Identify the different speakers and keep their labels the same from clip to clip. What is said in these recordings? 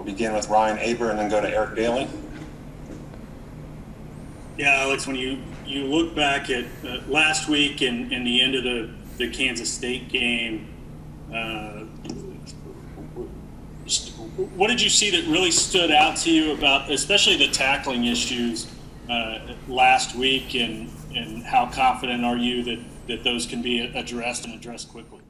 Speaker 1: begin with Ryan Aber and then go to Eric Bailey.
Speaker 2: Yeah, Alex, when you look back at last week and the end of the Kansas State game, what did you see that really stood out to you about, especially the tackling issues last week, and how confident are you that those can be addressed and addressed quickly?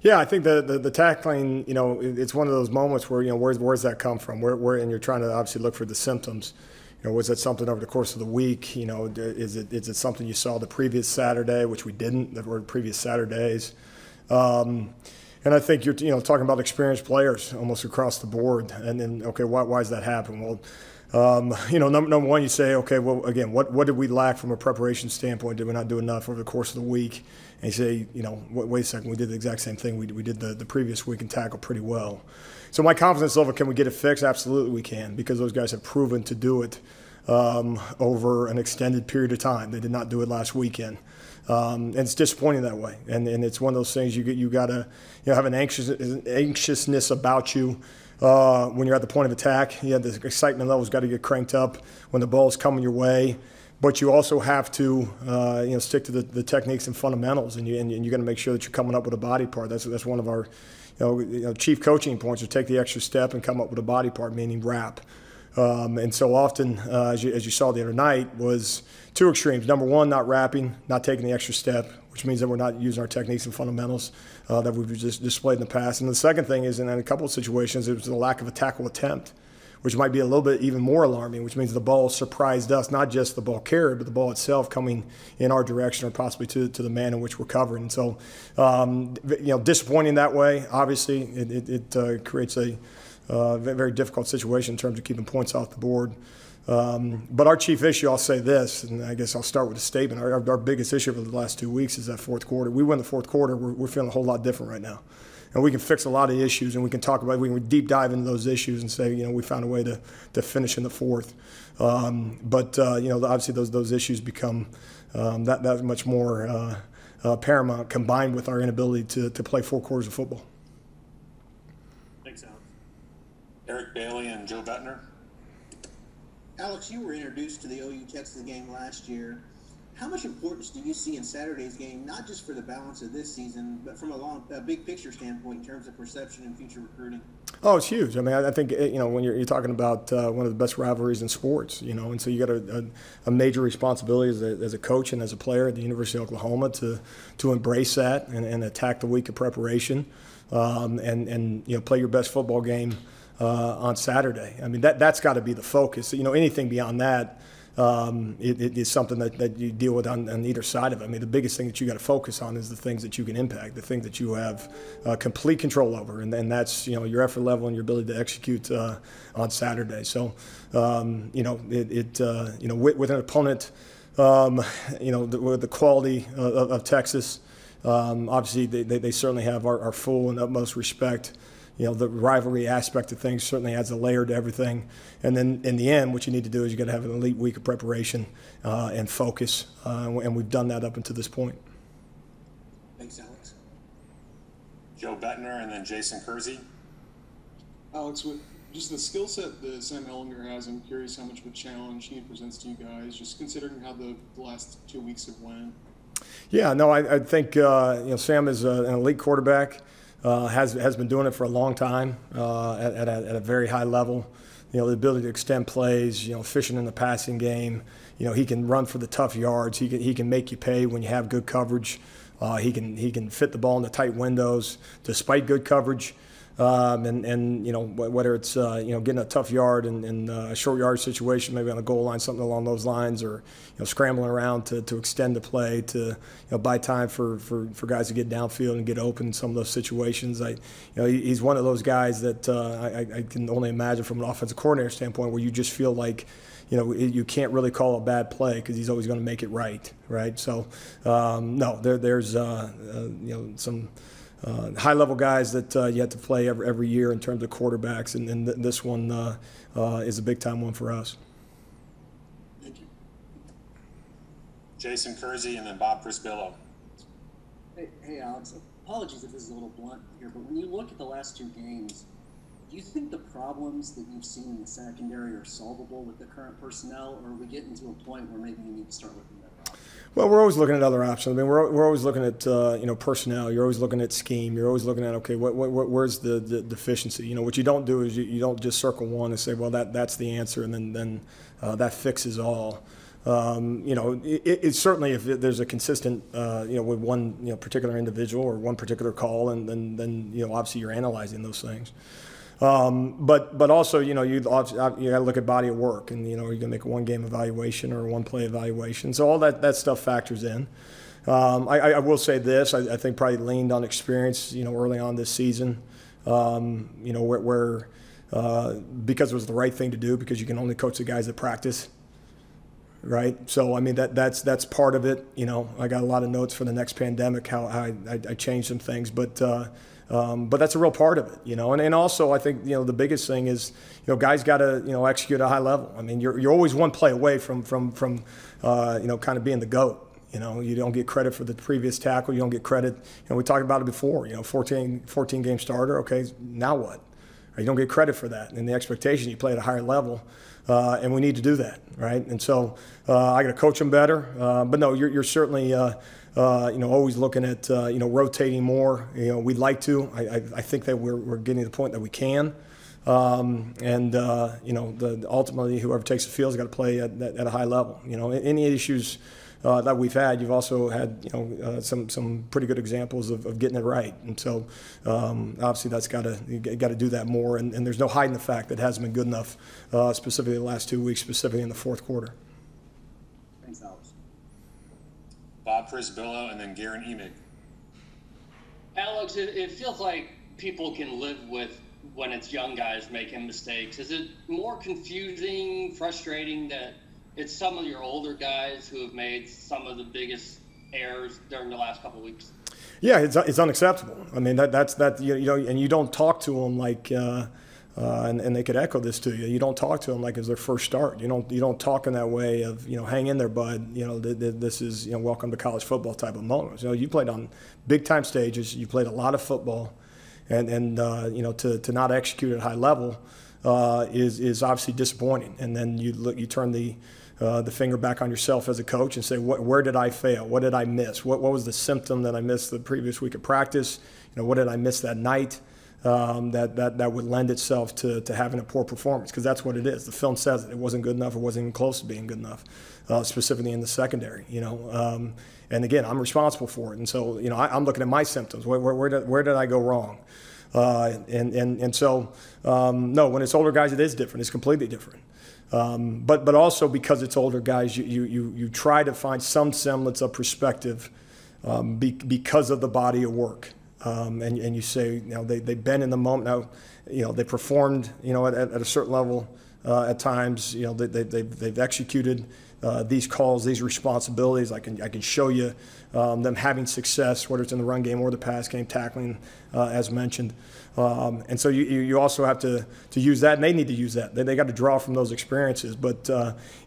Speaker 3: Yeah, I think the tackling, it's one of those moments where, where's that come from? Where and you're trying to obviously look for the symptoms. Was that something over the course of the week? Is it something you saw the previous Saturday, which we didn't, that were previous Saturdays? And I think you're talking about experienced players almost across the board. And then, okay, why does that happen? Well, number one, you say, okay, well, again, what did we lack from a preparation standpoint? Did we not do enough over the course of the week? And you say, wait a second, we did the exact same thing we did the previous week and tackled pretty well. So my confidence level, can we get it fixed? Absolutely we can, because those guys have proven to do it over an extended period of time. They did not do it last weekend. And it's disappointing that way. And it's one of those things you got to have an anxiousness about you. When you're at the point of attack, the excitement level's got to get cranked up when the ball's coming your way. But you also have to, stick to the techniques and fundamentals, and you got to make sure that you're coming up with a body part. That's one of our, chief coaching points: to take the extra step and come up with a body part, meaning wrap. And so often, as you saw the other night, was two extremes. Number one, not wrapping, not taking the extra step, which means that we're not using our techniques and fundamentals that we've just displayed in the past. And the second thing is, in a couple of situations, it was the lack of a tackle attempt, which might be a little bit even more alarming, which means the ball surprised us, not just the ball carried, but the ball itself coming in our direction or possibly to the man in which we're covering. And so, disappointing that way. Obviously, it creates a very difficult situation in terms of keeping points off the board. But our chief issue, I'll say this, and I guess I'll start with a statement. Our biggest issue over the last 2 weeks is that fourth quarter. We win the fourth quarter, we're feeling a whole lot different right now. And we can fix a lot of issues, and we can talk about, we can deep dive into those issues and say, we found a way to finish in the fourth. But obviously those issues become that much more paramount, combined with our inability to play 4 quarters of football.
Speaker 2: Thanks, Alex.
Speaker 1: Eric Bailey and Joe Bettner.
Speaker 4: Alex, you were introduced to the OU Texas game last year. How much importance do you see in Saturday's game, not just for the balance of this season, but from a big picture standpoint in terms of perception and future recruiting?
Speaker 3: Oh, it's huge. I mean, I think, when you're talking about one of the best rivalries in sports, and so you got a major responsibility as a coach and as a player at the University of Oklahoma to embrace that and attack the week of preparation and play your best football game on Saturday. I mean, that's got to be the focus. Anything beyond that, it is something that you deal with on either side of it. I mean, the biggest thing that you got to focus on is the things that you can impact, the things that you have complete control over, and that's your effort level and your ability to execute on Saturday. So, with an opponent, with the quality of Texas, obviously they certainly have our full and utmost respect. The rivalry aspect of things certainly adds a layer to everything. And then in the end, what you need to do is you got to have an elite week of preparation and focus. And we've done that up until this point.
Speaker 4: Thanks, Alex.
Speaker 1: Joe Bettner and then Jason Kersey.
Speaker 5: Alex, with just the skill set that Sam Ehlinger has, I'm curious how much of a challenge he presents to you guys, just considering how the last 2 weeks have went.
Speaker 3: Yeah, no, I think Sam is an elite quarterback. Has been doing it for a long time at a very high level. The ability to extend plays, efficient in the passing game. He can run for the tough yards. He can make you pay when you have good coverage. He can fit the ball in the tight windows despite good coverage. Whether it's getting a tough yard in a short yard situation, maybe on a goal line, something along those lines, or scrambling around to extend the play to buy time for guys to get downfield and get open in some of those situations. He's one of those guys that I can only imagine from an offensive coordinator standpoint where you just feel like you can't really call a bad play because he's always going to make it right. So there's some high-level guys that you have to play every year in terms of quarterbacks, and this one is a big-time one for us.
Speaker 5: Thank you.
Speaker 1: Jason Kersey and then Bob Crispillo.
Speaker 6: Hey, Alex, apologies if this is a little blunt here, but when you look at the last 2 games, Do you think the problems that you've seen in the secondary are solvable with the current personnel, or are we getting to a point where maybe you need to start looking at other options?
Speaker 3: Well, we're always looking at other options. I mean, we're always looking at personnel. You're always looking at scheme. You're always looking at, okay, where's the deficiency? You know, what you don't do is you don't just circle one and say, well, that's the answer, and then that fixes all. You know, it's certainly if there's a consistent, with one particular individual or one particular call, and then obviously you're analyzing those things. But also, you got to look at body of work, and you're going to make a one-game evaluation or a one-play evaluation. So all that stuff factors in. I will say this: I think probably leaned on experience, early on this season, where because it was the right thing to do, because you can only coach the guys that practice, right? So I mean that's part of it. I got a lot of notes for the next pandemic, how I changed some things, but that's a real part of it, and also I think, the biggest thing is, guys got to, execute at a high level. I mean, you're always one play away from kind of being the GOAT. You don't get credit for the previous tackle. You don't get credit. We talked about it before, 14 game starter. Okay, now what? You don't get credit for that. And the expectation, you play at a higher level, and we need to do that, right? And so I got to coach them better. But no, you're certainly, always looking at, rotating more. We'd like to. I think that we're getting to the point that we can. Ultimately, whoever takes the field has got to play at a high level. Any issues that we've had, you've also had, some pretty good examples of getting it right. And so, obviously, you got to do that more. And there's no hiding the fact that it hasn't been good enough, specifically the last 2 weeks, specifically in the fourth quarter.
Speaker 6: Thanks, Alex.
Speaker 1: Bob Frisbillo, and then Garen Emig.
Speaker 7: Alex, it feels like people can live with when it's young guys making mistakes. Is it more confusing, frustrating that it's some of your older guys who have made some of the biggest errors during the last couple of weeks? Yeah,
Speaker 3: it's unacceptable. I mean, that's and you don't talk to them like, and they could echo this to you. You don't talk to them like it's their first start. You don't talk in that way of, hang in there, bud. This is, welcome to college football type of moments. You played on big time stages. You played a lot of football, and to not execute at a high level is obviously disappointing. And then you turn the finger back on yourself as a coach and say, where did I fail? What did I miss? What was the symptom that I missed the previous week of practice? What did I miss that night? That would lend itself to having a poor performance, because that's what it is. The film says it wasn't good enough. It wasn't even close to being good enough, specifically in the secondary. And again, I'm responsible for it. And so, I'm looking at my symptoms. Where did I go wrong? And so, no, when it's older guys, it is different. It's completely different. But also because it's older guys, you try to find some semblance of perspective because of the body of work. And you say, they've been in the moment. Now, they performed, at a certain level at times. They've executed these calls, these responsibilities. I can show you them having success, whether it's in the run game or the pass game, tackling, as mentioned. And so you also have to use that, and they need to use that. They got to draw from those experiences. But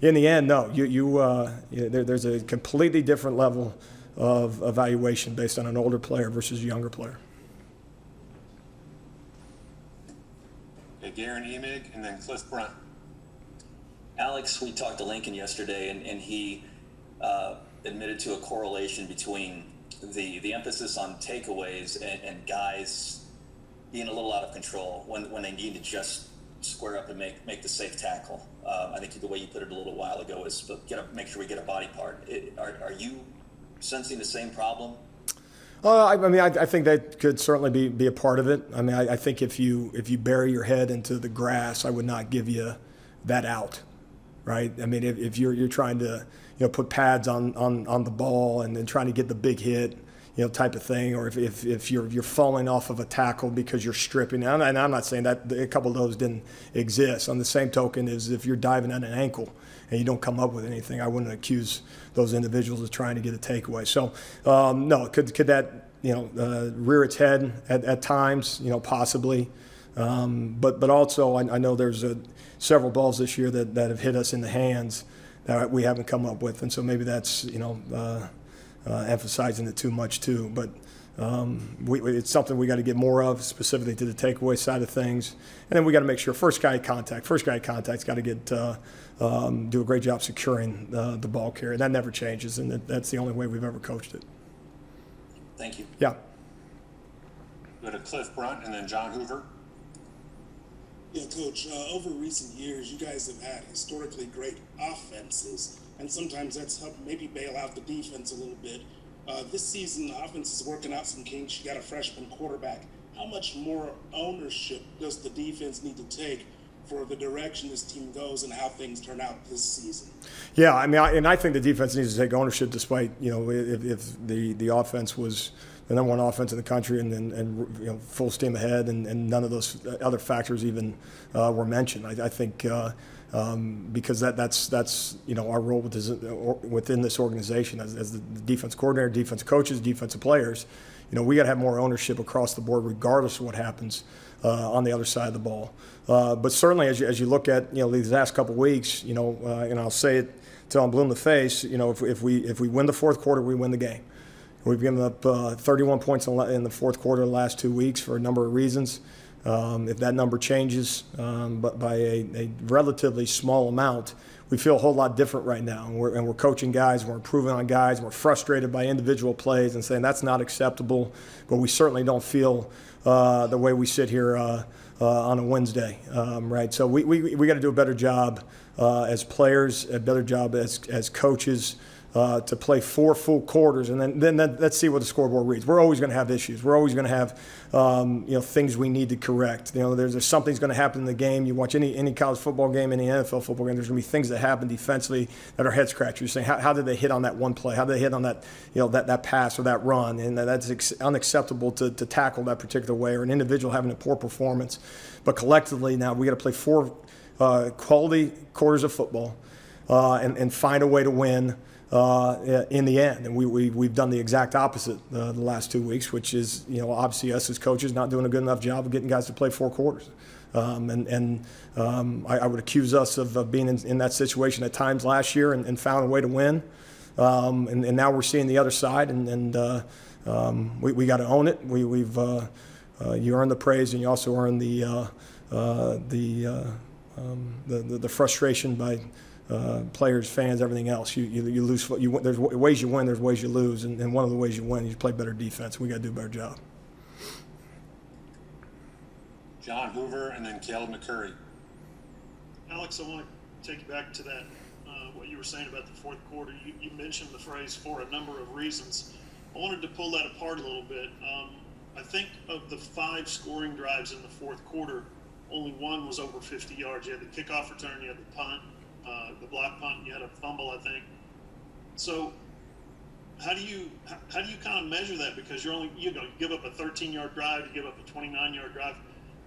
Speaker 3: in the end, no, there's a completely different level of evaluation based on an older player versus a younger player.
Speaker 1: Okay, Garen Emig, and then Cliff Brunt.
Speaker 8: Alex, we talked to Lincoln yesterday, and he admitted to a correlation between the emphasis on takeaways and guys being a little out of control when they need to just square up and make the safe tackle. I think the way you put it a little while ago is make sure we get a body part. Are you sensing the same problem?
Speaker 3: I think that could certainly be a part of it. I mean, I think if you bury your head into the grass, I would not give you that out, right? I mean, if you're trying to put pads on the ball and then trying to get the big hit, type of thing, or if you're falling off of a tackle because you're stripping. And I'm not saying that a couple of those didn't exist. On the same token, is if you're diving at an ankle and you don't come up with anything, I wouldn't accuse those individuals of trying to get a takeaway. So no, could that rear its head at times, possibly. But also I know there's several balls this year that have hit us in the hands that we haven't come up with, and so maybe that's emphasizing it too much too. But It's something we got to get more of, specifically to the takeaway side of things. And then we got to make sure first guy contact's got to get do a great job securing the ball carrier. That never changes, and that's the only way we've ever coached it.
Speaker 8: Thank you.
Speaker 3: Yeah.
Speaker 1: Go to Cliff Brunt and then John Hoover.
Speaker 9: Yeah, Coach, over recent years, you guys have had historically great offenses, and sometimes that's helped maybe bail out the defense a little bit. This season, the offense is working out some kinks. You got a freshman quarterback. How much more ownership does the defense need to take for the direction this team goes and how things turn out this season?
Speaker 3: Yeah, I mean, I think the defense needs to take ownership, despite, you know, if the offense was the number one offense in the country and you know, full steam ahead, and none of those other factors even were mentioned. I think because that's you know, our role within this organization as the defense coordinator, defense coaches, defensive players. You know, we got to have more ownership across the board, regardless of what happens on the other side of the ball. But certainly, as you look at, you know, these last couple of weeks, you know, and I'll say it till I'm blue in the face. You know, if we win the fourth quarter, we win the game. We've given up 31 points in the fourth quarter the last 2 weeks for a number of reasons. If that number changes, but by a relatively small amount, we feel a whole lot different right now. And we're coaching guys, we're improving on guys, we're frustrated by individual plays and saying that's not acceptable. But we certainly don't feel the way we sit here on a Wednesday, right? So we got to do a better job as players, a better job as coaches. To play 4 full quarters, and then let's see what the scoreboard reads. We're always going to have issues. We're always going to have you know, things we need to correct. You know, there's something's going to happen in the game. You watch any college football game, any NFL football game, there's going to be things that happen defensively that are head scratchers. You're saying, how did they hit on that one play? How did they hit on that, you know, that pass or that run? And that's unacceptable to tackle that particular way, or an individual having a poor performance. But collectively now we got to play 4 quality quarters of football and find a way to win. In the end, and we've done the exact opposite the last 2 weeks, which is, you know, obviously us as coaches not doing a good enough job of getting guys to play 4 quarters. I would accuse us of being in that situation at times last year and found a way to win. And now we're seeing the other side, and we got to own it. You earn the praise, and you also earn the frustration by players, fans, everything else. You lose. There's ways you win. There's ways you lose, and one of the ways you win is you play better defense. We got to do a better job.
Speaker 1: John Hoover and then Caleb McCurry.
Speaker 10: Alex, I want to take you back to that what you were saying about the fourth quarter. You mentioned the phrase "for a number of reasons." I wanted to pull that apart a little bit. I think of the 5 scoring drives in the fourth quarter, only one was over 50 yards. You had the kickoff return, you had the punt. The block punt, you had a fumble, I think. So, how do you kind of measure that? Because you give up a 13-yard drive, you give up a 29-yard drive.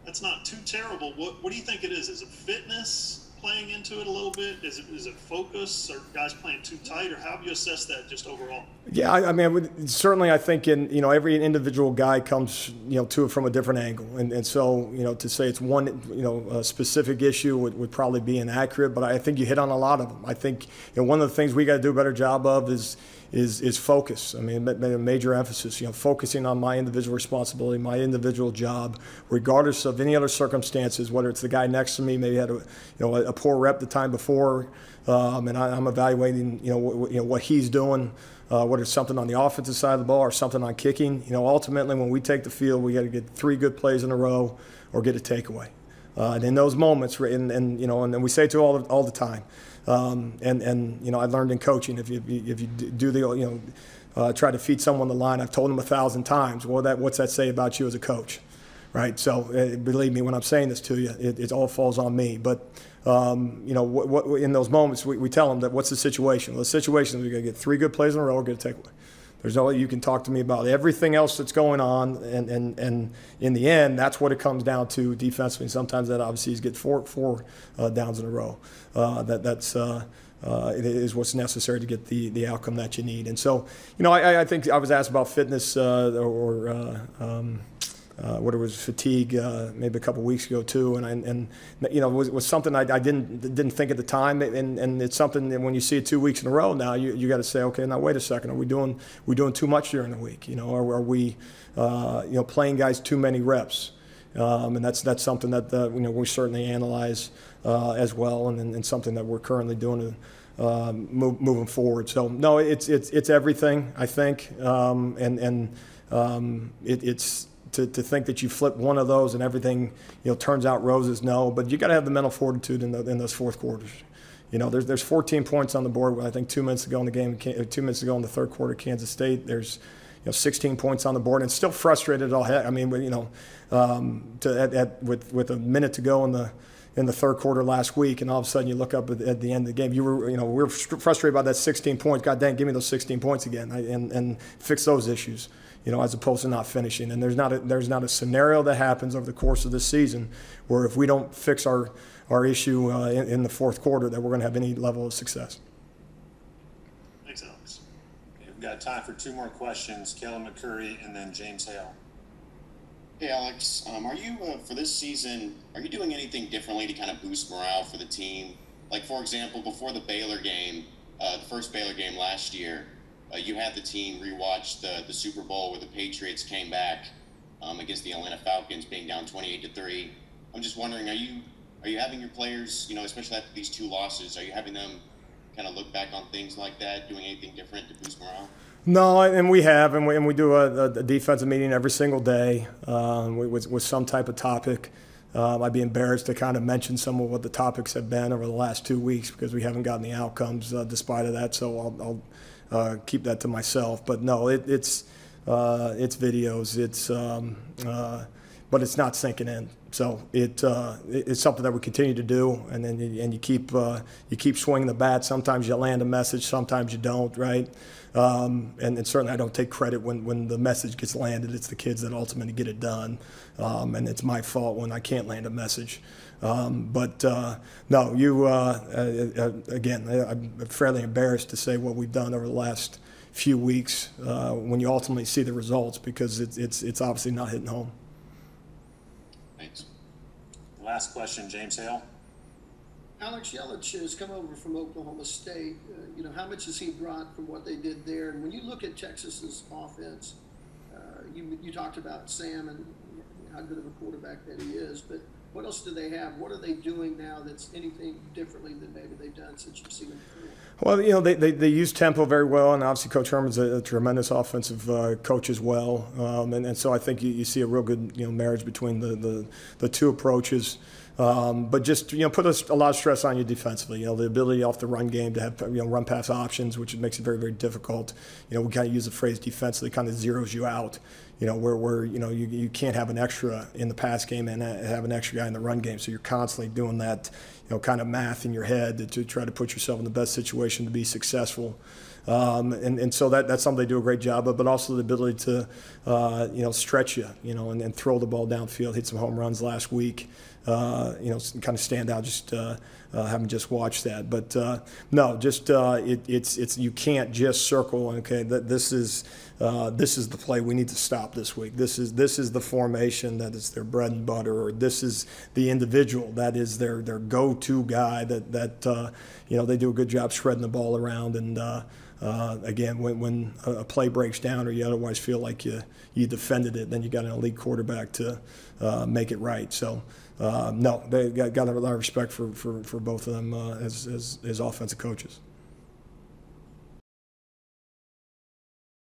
Speaker 10: That's not too terrible. What do you think it is? Is it fitness playing into it a little bit? Is it focus, or guys playing too tight, or how have you assessed that just overall? Yeah,
Speaker 3: I mean, certainly I think every individual guy comes, you know, to it from a different angle, and so, you know, to say it's one, you know, a specific issue would probably be inaccurate, but I think you hit on a lot of them. I think, you know, one of the things we got to do a better job of is focus. I mean, a major emphasis, you know, focusing on my individual responsibility, my individual job, regardless of any other circumstances, whether it's the guy next to me maybe had a poor rep the time before, and I'm evaluating, you know, what he's doing, whether it's something on the offensive side of the ball or something on kicking. You know, ultimately when we take the field, we got to get 3 good plays in a row or get a takeaway. And in those moments, and you know, and we say it to all the time. And you know, I learned in coaching, if you do the, you know, try to feed someone the line, I've told them 1,000 times, well, what's that say about you as a coach, right? So believe me when I'm saying this to you, it all falls on me. But you know, what in those moments we tell them that what's the situation? Well, the situation is we got to get 3 good plays in a row or get a takeaway. There's no, you can talk to me about everything else that's going on, and in the end, that's what it comes down to defensively. And sometimes that obviously is get four downs in a row. It is what's necessary to get the outcome that you need. And so, you know, I think I was asked about fitness or what it was, fatigue maybe a couple weeks ago too, and you know, was something I didn't think at the time, and it's something that when you see it 2 weeks in a row now, you got to say, okay, now wait a second, are we doing too much during the week? You know, are we you know, playing guys too many reps? And that's something that you know, we certainly analyze as well, and something that we're currently doing to moving forward. So no, it's everything, I think, it's to think that you flip one of those and everything, you know, turns out roses. No, but you got to have the mental fortitude in those fourth quarters. You know, there's 14 points on the board. I think 2 minutes ago in the game, 2 minutes ago in the third quarter, Kansas State. There's 16 points on the board, and still frustrated all heck. I mean, you know, with a minute to go in the third quarter last week, and all of a sudden you look up at the end of the game, we were frustrated by that 16 points. God dang, give me those 16 points again, and fix those issues. You know, as opposed to not finishing. And there's not a scenario that happens over the course of this season where if we don't fix our issue in the fourth quarter, that we're going to have any level of success.
Speaker 10: Thanks, Alex.
Speaker 1: Okay, we've got time for 2 more questions. Kellen McCurry and then James Hale.
Speaker 11: Hey, Alex, are you, for this season, are you doing anything differently to kind of boost morale for the team? Like, for example, before the Baylor game, the first Baylor game last year, you had the team rewatch the Super Bowl where the Patriots came back against the Atlanta Falcons, being down 28-3. I'm just wondering, are you having your players, you know, especially after these 2 losses, are you having them kind of look back on things like that, doing anything different to boost morale?
Speaker 3: No, and we have, and we do a defensive meeting every single day with some type of topic. I'd be embarrassed to kind of mention some of what the topics have been over the last 2 weeks because we haven't gotten the outcomes despite of that. So I'll keep that to myself. But no, it's videos. But it's not sinking in. So it's something that we continue to do, and then you keep swinging the bat. Sometimes you land a message, sometimes you don't, right? And certainly I don't take credit when the message gets landed. It's the kids that ultimately get it done, and it's my fault when I can't land a message. But no, again, I'm fairly embarrassed to say what we've done over the last few weeks when you ultimately see the results, because it's obviously not hitting home.
Speaker 11: Thanks.
Speaker 1: Last question, James Hale.
Speaker 12: Alex Yelich has come over from Oklahoma State. You know, how much has he brought from what they did there? And when you look at Texas's offense, you talked about Sam and how good of a quarterback that he is, but what else do they have? What are they doing now that's anything differently than maybe they've done since you've seen them before?
Speaker 3: Well, you know, they use tempo very well, and obviously Coach Herman's a tremendous offensive coach as well, and so I think you see a real good, you know, marriage between the 2 approaches. But just, you know, put a lot of stress on you defensively. You know, the ability off the run game to have, you know, run pass options, which makes it very, very difficult. You know, we kind of use the phrase defensively, kind of zeroes you out. You know, where you know you can't have an extra in the pass game and have an extra guy in the run game. So you're constantly doing that, you know, kind of math in your head to try to put yourself in the best situation to be successful. And so that's something they do a great job of, but also the ability to, you know, stretch you, you know, and throw the ball downfield. Hit some home runs last week. You know, kind of stand out. Just haven't just watched that, but no, just it's you can't just circle. Okay, this is the play we need to stop this week. This is the formation that is their bread and butter, or this is the individual that is their go-to guy that you know, they do a good job spreading the ball around. And again, when a play breaks down or you otherwise feel like you defended it, then you got an elite quarterback to make it right. So no, they got a lot of respect for both of them as offensive coaches.